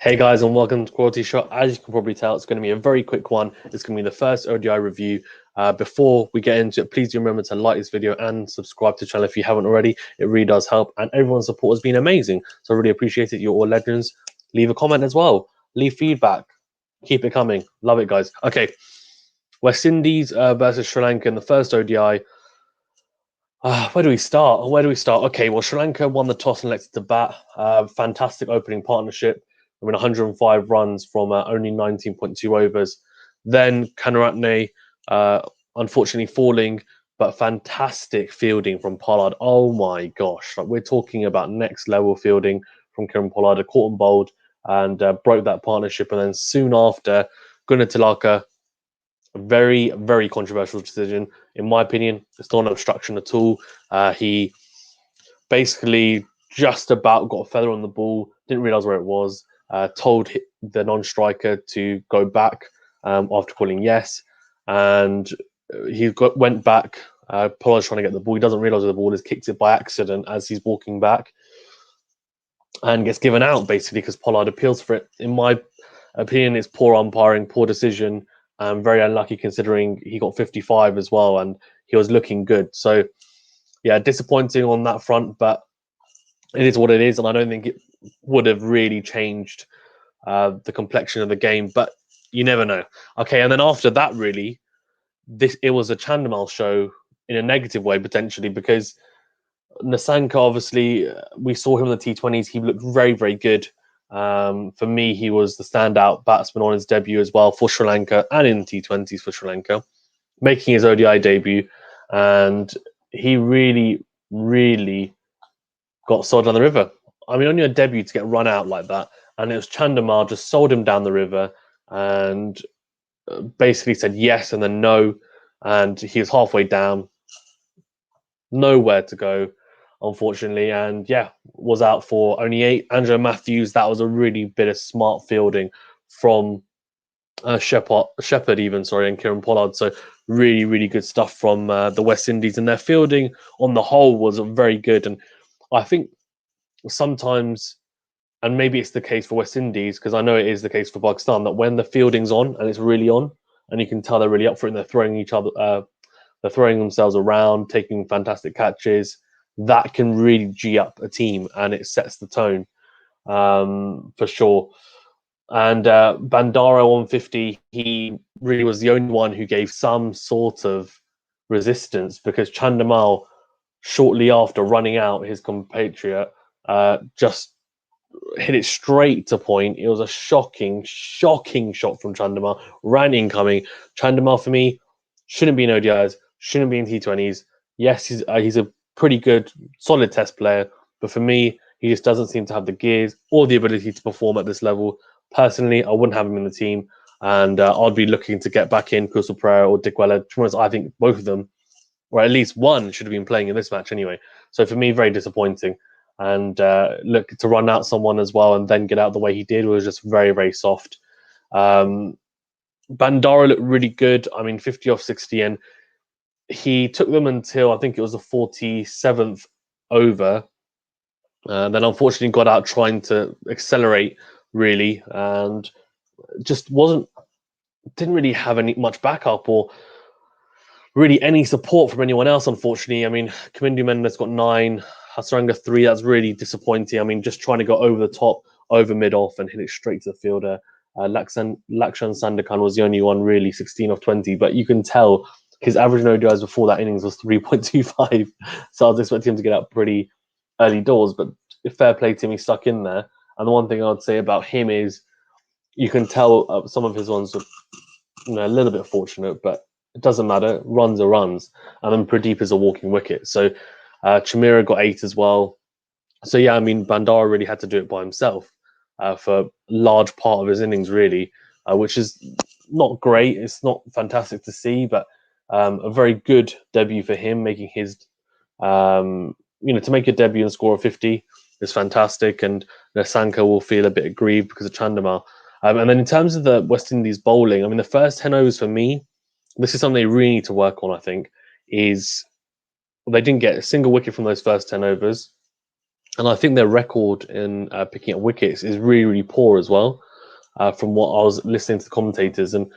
Hey guys, and welcome to Quality Shot. As you can probably tell, it's going to be a very quick one. It's going to be the first ODI review. Before we get into it, please do remember to like this video and subscribe to the channel if you haven't already. It really does help, and everyone's support has been amazing. So I really appreciate it. You're all legends. Leave a comment as well. Leave feedback. Keep it coming. Love it, guys. Okay, West Indies versus Sri Lanka in the first ODI. Where do we start? Okay, well, Sri Lanka won the toss and elected to bat. Fantastic opening partnership. 105 runs from only 19.2 overs. Then Kanaratne, unfortunately falling, but fantastic fielding from Pollard. Oh my gosh, like we're talking about next level fielding from Kieran Pollard. Caught and bowled and broke that partnership. And then soon after, Gunnar Tilaka, a very, very controversial decision. In my opinion, it's not an obstruction at all. He basically just about got a feather on the ball, didn't realize where it was, told the non-striker to go back after calling yes, and went back. Pollard's trying to get the ball. He doesn't realize where the ball is, kicks it by accident as he's walking back, and gets given out basically because Pollard appeals for it. In my opinion, it's poor umpiring, poor decision, very unlucky considering he got 55 as well, and he was looking good. So, yeah, disappointing on that front, but it is what it is, and I don't think it would have really changed the complexion of the game, but you never know. Okay, and then after that, really, it was a Chandimal show in a negative way, potentially, because Nasanka, obviously, we saw him in the T20s. He looked very, very good. For me, he was the standout batsman on his debut as well for Sri Lanka and in the T20s for Sri Lanka, making his ODI debut. And he really, really got sold down the river. I mean, on your debut to get run out like that, and it was Chandimal just sold him down the river and basically said yes and then no, and he was halfway down, nowhere to go, unfortunately, and yeah, was out for only 8. Angelo Matthews, that was a really bit of smart fielding from Shepherd even, sorry, and Kieran Pollard. So really, really good stuff from the West Indies, and their fielding on the whole was very good. And I think sometimes, and maybe it's the case for West Indies, because I know it is the case for Pakistan, that when the fielding's on and it's really on, and you can tell they're really up for it, and they're throwing each other, they're throwing themselves around, taking fantastic catches, that can really G up a team, and it sets the tone for sure. And Bandara 150, he really was the only one who gave some sort of resistance, because Chandimal, shortly after running out his compatriot, just hit it straight to point. It was a shocking shot from Chandimal. Ran incoming. Chandimal, for me, shouldn't be in ODIs, shouldn't be in T20s. Yes, he's a pretty good, solid test player, but for me, he just doesn't seem to have the gears or the ability to perform at this level. Personally, I wouldn't have him in the team, and I'd be looking to get back in Kusal Pereira or Dick Weller. I think both of them, or at least one, should have been playing in this match anyway. So for me, very disappointing. And look, to run out someone as well and then get out the way he did was just very, very soft. Bandara looked really good. I mean, 50 off 60, and he took them until I think it was the 47th over. Then unfortunately got out trying to accelerate, really, and just didn't really have much backup or really any support from anyone else, unfortunately. I mean, Kamindu Mendes got 9, Hasaranga 3. That's really disappointing. I mean, just trying to go over the top, over mid-off, and hit it straight to the fielder. Lakshan Sandakan was the only one, really, 16 off 20. But you can tell his average no ODIs before that innings was 3.25. So I was expecting him to get out pretty early doors. But fair play to him, he stuck in there. And the one thing I would say about him is you can tell some of his ones are a little bit fortunate, but it doesn't matter. Runs are runs. And then Pradeep is a walking wicket. So Chamira got 8 as well. So yeah, I mean, Bandara really had to do it by himself for a large part of his innings, really, which is not great. It's not fantastic to see, but a very good debut for him, making his, to make a debut and score a 50 is fantastic. And Nasanka will feel a bit aggrieved because of Chandimal. And then in terms of the West Indies bowling, I mean, the first 10 overs for me, this is something they really need to work on, I think, is they didn't get a single wicket from those first 10 overs. And I think their record in picking up wickets is really, really poor as well, from what I was listening to the commentators. And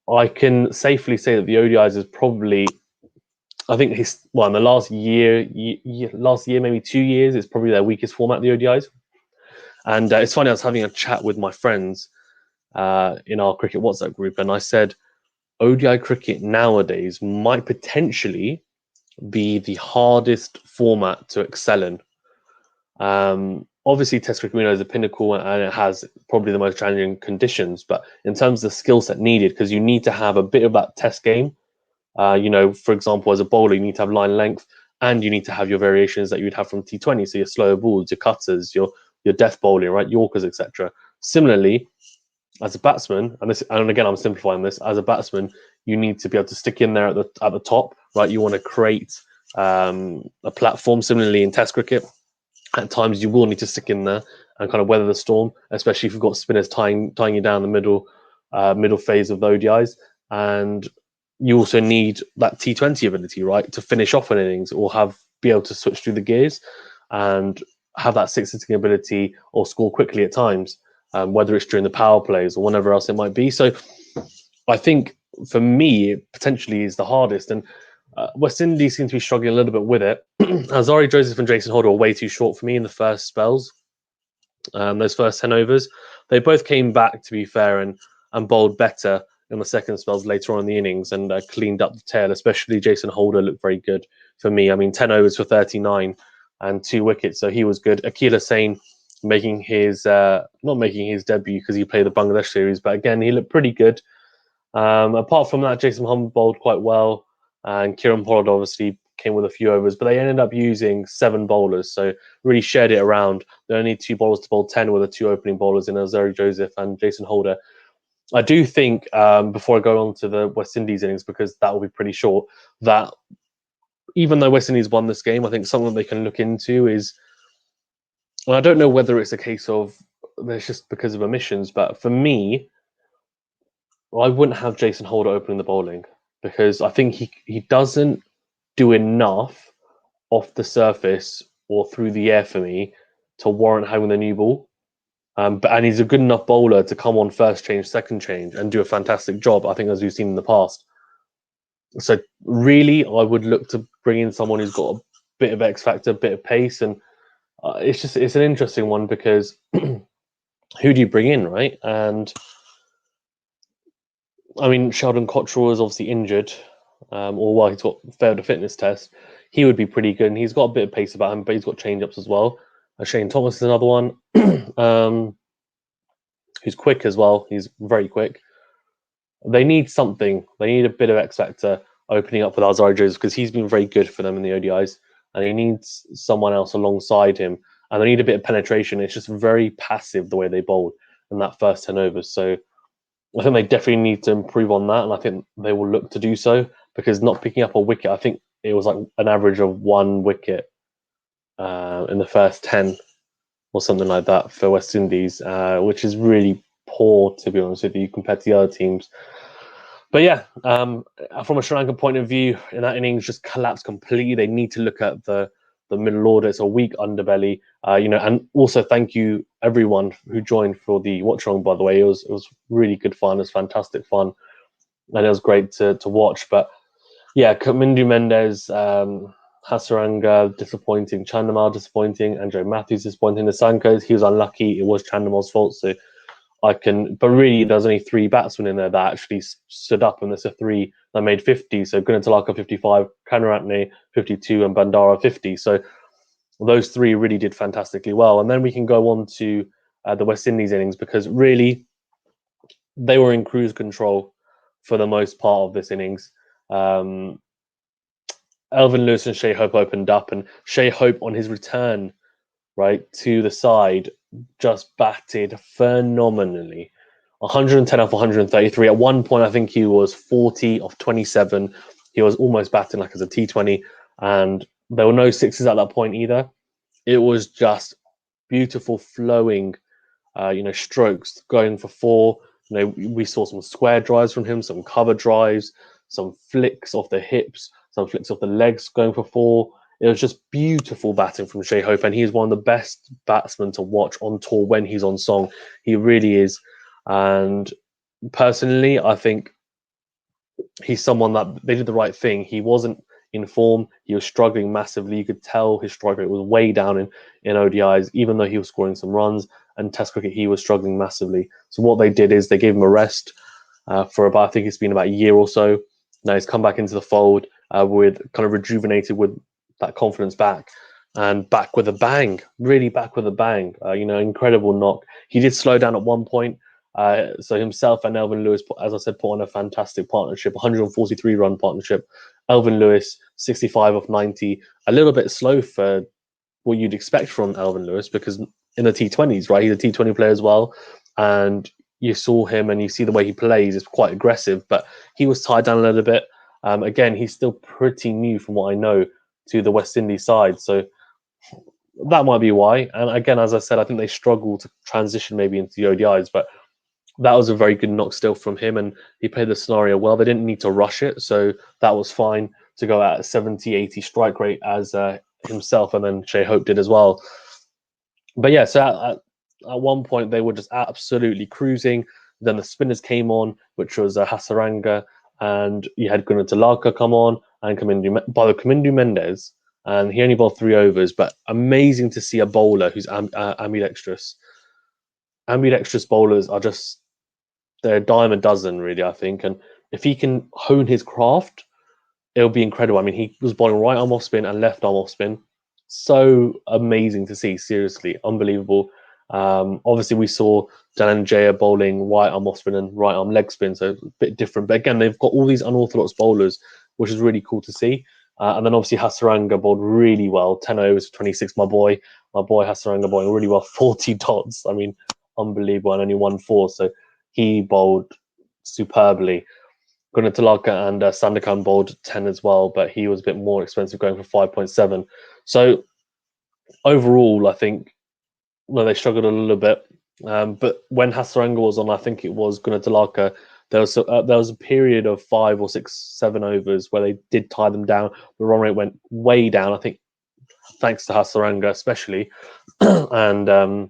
I can safely say that the ODIs is probably, I think in the last year, maybe 2 years, it's probably their weakest format, the ODIs. And it's funny, I was having a chat with my friends in our cricket WhatsApp group, and I said ODI cricket nowadays might potentially be the hardest format to excel in. Obviously, Test cricket we know is a pinnacle, and it has probably the most challenging conditions. But in terms of the skill set needed, because you need to have a bit of that Test game. For example, as a bowler, you need to have line length, and you need to have your variations that you would have from T20. So your slower balls, your cutters, your death bowling, right, Yorkers, etc. Similarly, as a batsman, and again, I'm simplifying this. As a batsman, you need to be able to stick in there at the top, right? You want to create a platform. Similarly, in Test cricket, at times you will need to stick in there and kind of weather the storm, especially if you've got spinners tying you down the middle phase of the ODIs. And you also need that T20 ability, right, to finish off an innings or be able to switch through the gears and have that six-hitting ability or score quickly at times, whether it's during the power plays or whenever else it might be. So I think for me, it potentially is the hardest. And West Indies seem to be struggling a little bit with it. Azari Joseph and Jason Holder were way too short for me in the first spells. Those first 10 overs, they both came back, to be fair, and bowled better in the second spells later on in the innings and cleaned up the tail. Especially Jason Holder looked very good for me. I mean, 10 overs for 39 and 2 wickets, so he was good. Akil Hussain making his not making his debut because he played the Bangladesh series, but again, he looked pretty good. Apart from that, Jason Hunt bowled quite well, and Kieran Pollard obviously came with a few overs, but they ended up using 7 bowlers, so really shared it around. They only need 2 bowlers to bowl 10 with the 2 opening bowlers in Azari Joseph and Jason Holder. I do think, before I go on to the West Indies innings, because that will be pretty short, that even though West Indies won this game, I think something they can look into is, and I don't know whether it's a case of it's just because of omissions, but for me, I wouldn't have Jason Holder opening the bowling because I think he doesn't do enough off the surface or through the air for me to warrant having the new ball. And he's a good enough bowler to come on first change, second change, and do a fantastic job, I think, as we've seen in the past. So really, I would look to bring in someone who's got a bit of X factor, a bit of pace, and it's an interesting one because who do you bring in, right? And I mean, Sheldon Cottrell is obviously injured, he's failed a fitness test. He would be pretty good, and he's got a bit of pace about him, but he's got change ups as well. Shane Thomas is another one who's quick as well. He's very quick. They need something. They need a bit of X factor opening up with Azari Joseph because he's been very good for them in the ODIs, and he needs someone else alongside him. And they need a bit of penetration. It's just very passive the way they bowled in that first 10 overs. So I think they definitely need to improve on that, and I think they will look to do so because not picking up a wicket, I think it was like an average of 1 wicket in the first 10 or something like that for West Indies, which is really poor, to be honest with you, compared to the other teams. But yeah, from a Sri Lanka point of view, in that innings just collapsed completely. They need to look at the middle order. It's a weak underbelly, and also thank you everyone who joined for the watchalong. By the way, it was really good fun. It was fantastic fun, and it was great to watch. But yeah, Mindu Mendes, Hasaranga disappointing, Chandimal disappointing, Andre Matthews disappointing. The Sankos, he was unlucky. It was Chandimal's fault, so but really, there's only 3 batsmen in there that actually stood up, and there's a 3 that made 50. So Gunatilaka 55, Kanaratne 52, and Bandara 50. So those 3 really did fantastically well. And then we can go on to the West Indies innings because really they were in cruise control for the most part of this innings. Alvin Lewis and Shai Hope opened up, and Shai Hope on his return right to the side just batted phenomenally. 110 off 133. At one point, I think he was 40 off 27. He was almost batting like as a T20, and there were no sixes at that point either. It was just beautiful flowing, strokes going for 4. We saw some square drives from him, some cover drives, some flicks off the hips, some flicks off the legs going for 4. It was just beautiful batting from Shai Hope, and he is one of the best batsmen to watch on tour when he's on song. He really is. And personally, I think he's someone that they did the right thing. He wasn't in form. He was struggling massively. You could tell his strike rate was way down in ODIs, even though he was scoring some runs. And Test cricket, he was struggling massively. So what they did is they gave him a rest for about, I think it's been about a year or so. Now he's come back into the fold with kind of rejuvenated with that confidence back and back with a bang, really back with a bang. Incredible knock. He did slow down at one point. So himself and Alvin Lewis, as I said, put on a fantastic partnership, 143-run partnership. Alvin Lewis, 65 of 90, a little bit slow for what you'd expect from Alvin Lewis because in the T20s, right? He's a T20 player as well. And you saw him and you see the way he plays, it's quite aggressive, but he was tied down a little bit. Again, he's still pretty new from what I know to the West Indies side. So that might be why. And again, as I said, I think they struggle to transition maybe into the ODIs, but that was a very good knock still from him, and he played the scenario well. They didn't need to rush it, so that was fine to go at 70, 80 strike rate as himself and then Shai Hope did as well. But yeah, so at one point they were just absolutely cruising. Then the spinners came on, which was Hasaranga, and you had Gunnar come on and Kamindu Mendes, and he only bowled 3 overs, but amazing to see a bowler who's ambidextrous. Ambidextrous bowlers are just, they're a dime a dozen, really, I think. And if he can hone his craft, it'll be incredible. I mean, he was bowling right arm off spin and left arm off spin. So amazing to see, seriously, unbelievable. Obviously, we saw Jananjaya bowling right arm off spin and right arm leg spin, so a bit different. But again, they've got all these unorthodox bowlers, which is really cool to see. And then obviously Hasaranga bowled really well, 10 overs, 26. My boy Hasaranga bowling really well, 40 dots. I mean, unbelievable, and only 1-4. So he bowled superbly. Gunatilaka and Sandakan bowled 10 as well, but he was a bit more expensive, going for 5.7. So overall, I think they struggled a little bit. But when Hasaranga was on, I think it was Gunatilaka, there was a period of 5 or 6, 7 overs where they did tie them down. The run rate went way down, I think, thanks to Hasaranga especially. And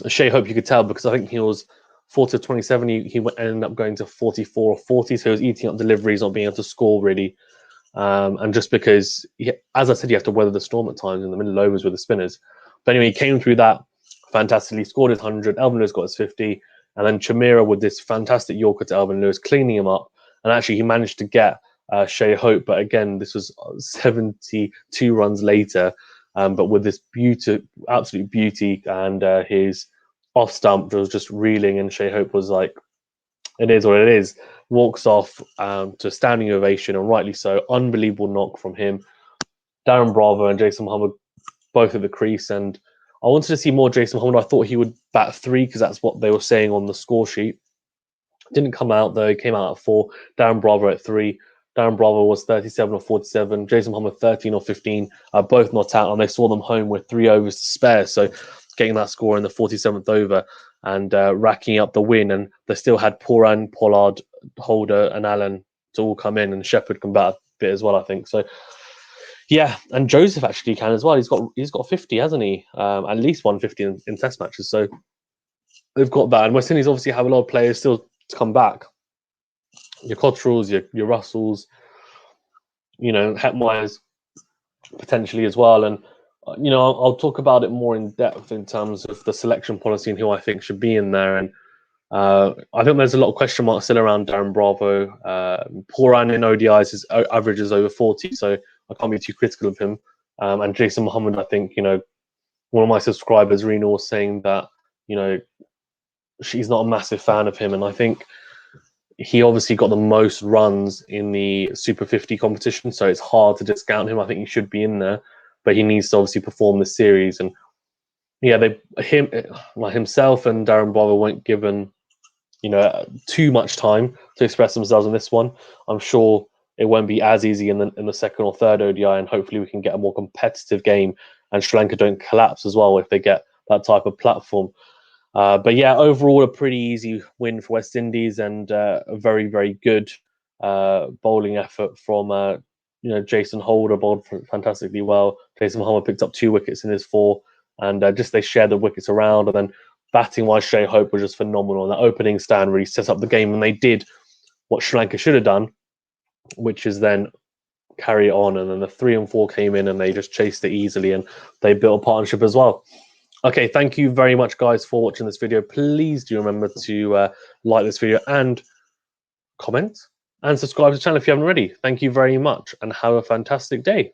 Shai Hope, you could tell, because I think he was 40 of 27. He ended up going to 44 or 40, so he was eating up deliveries, not being able to score really. And just because, as I said, you have to weather the storm at times in the middle overs with the spinners. But anyway, he came through that fantastically, scored his 100. Alvin Lewis got his 50, and then Chamira with this fantastic Yorker to Alvin Lewis, cleaning him up. And actually, he managed to get Shai Hope, but again, this was 72 runs later. But with this absolute beauty, and his off stump was just reeling, and Shai Hope was like, it is what it is. Walks off to a standing ovation, and rightly so. Unbelievable knock from him. Darren Bravo and Jason Muhammad both at the crease, and I wanted to see more Jason Muhammad. I thought he would bat 3 because that's what they were saying on the score sheet. Didn't come out though. He came out at 4. Darren Bravo at 3. Darren Bravo was 37 or 47. Jason Muhammad 13 or 15. Both not out, and they saw them home with 3 overs to spare. So getting that score in the 47th over and racking up the win. And they still had Pooran, Pollard, Holder, and Allen to all come in, and Shepherd can bat a bit as well, I think. So yeah, and Joseph actually can as well. He's got 50, hasn't he? At least 150 in Test matches. So they've got that. And West Indies obviously have a lot of players still to come back. Your Cottrells, your Russells, Hetmeyers potentially as well. And I'll talk about it more in depth in terms of the selection policy and who I think should be in there. And I think there's a lot of question marks still around Darren Bravo. Pooran in ODIs, his average is over 40, so I can't be too critical of him. And Jason Muhammad, I think, one of my subscribers, Rena, was saying that, she's not a massive fan of him. And I think he obviously got the most runs in the Super 50 competition, so it's hard to discount him. I think he should be in there, but he needs to obviously perform this series. And yeah, himself and Darren Bravo weren't given, too much time to express themselves in this one. I'm sure it won't be as easy in the second or third ODI, and hopefully we can get a more competitive game, and Sri Lanka don't collapse as well if they get that type of platform. But yeah, overall a pretty easy win for West Indies, and a very, very good bowling effort from Jason Holder bowled fantastically well. Jason Muhammad picked up 2 wickets in his 4, and just they shared the wickets around. And then batting wise, Shai Hope was just phenomenal. That opening stand really set up the game, and they did what Sri Lanka should have done, which is then carry on. And then the 3 and 4 came in, and they just chased it easily, and they built a partnership as well. Okay, thank you very much, guys, for watching this video. Please do remember to like this video and comment and subscribe to the channel if you haven't already. Thank you very much, and have a fantastic day.